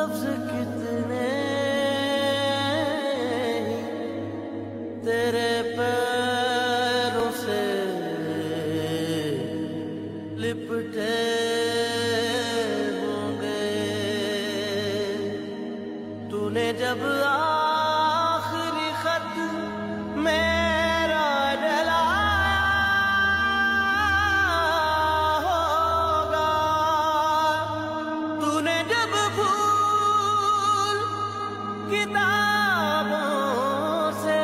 लफ्ज कितने तेरे पैरों से लिपटे होंगे। तूने जब आखिरी खत मेरा डलाया होगा, तूने जब भूल किताबों से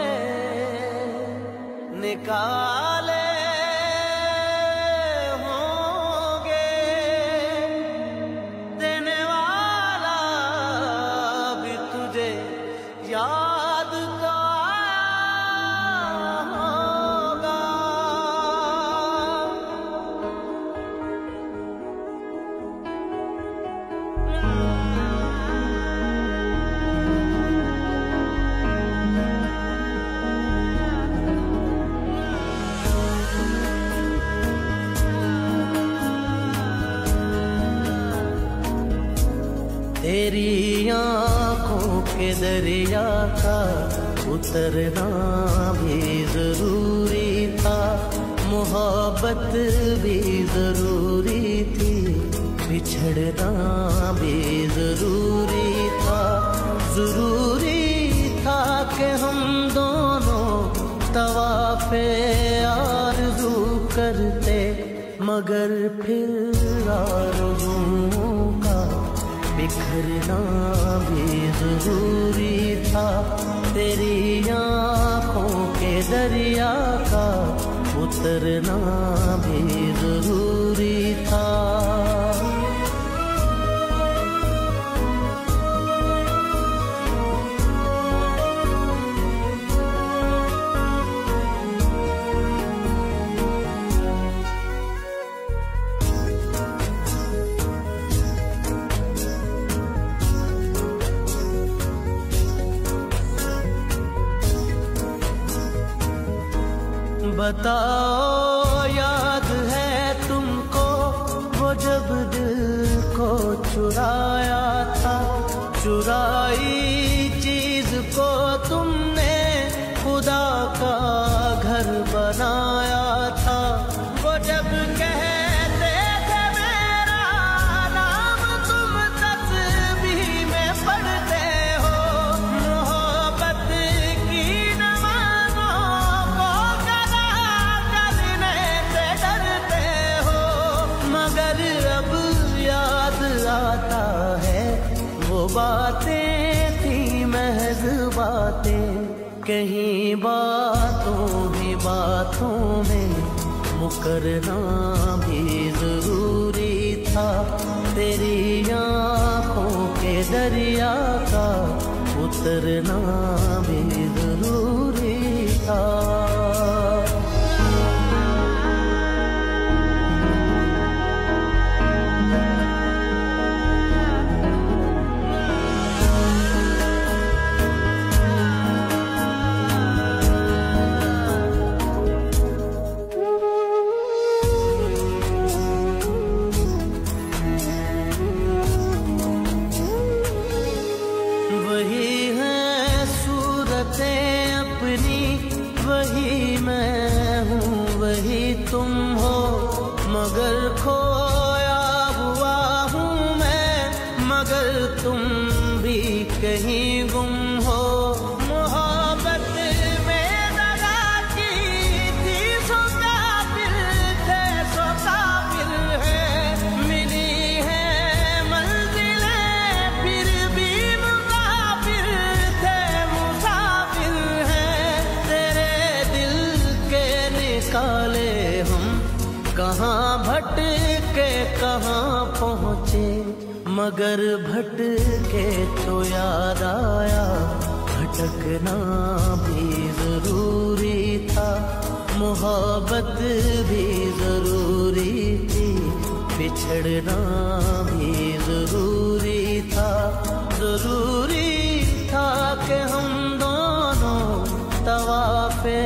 निकाले होंगे, देने वाला भी तुझे याद तो आया होगा। तेरी आँखों के दरिया का उतरना भी जरूरी था, मोहब्बत भी जरूरी थी, बिछड़ना भी जरूरी था। जरूरी था कि हम दोनों तवाफ़े आरज़ू करते, मगर फिर आरज़ुओं का बिखरना भी जरूरी था। तेरी आँखों के दरिया का उतरना भी जरूरी था। बताओ याद है तुमको वो जब दिल को चुराया था, चुराई चीज को तुमने खुदा का घर बनाया था। वो जब कहते थे मेरा नाम तुम तस्बीह में पढ़ते हो, मोहब्बत की नमाज़ों को मगर अब याद आता है वो बातें थी महज बातें, कहीं बातों ही बातों में मुकरना भी जरूरी था। तेरी आँखों के दरिया का उतरना भी जरूरी था। वही है सूरतें अपनी, वही मैं हूँ वही तुम हो, मगर खोया हुआ हूँ मैं, मगर तुम भी कहीं गुम हो। मोहब्बत में दगा की थी सो काफिर थे, सो काफिर है, मिली है मंजिलें फिर भी मुसाफिर थे, मुसाफिर हैं। तेरे दिल के निकाले हम कहाँ भटके कहाँ पहुँचे, मगर भटके तो याद आया भटकना भी जरूरी था। मोहब्बत भी जरूरी थी, बिछड़ना भी जरूरी था। जरूरी था कि हम दोनों तवाफ़े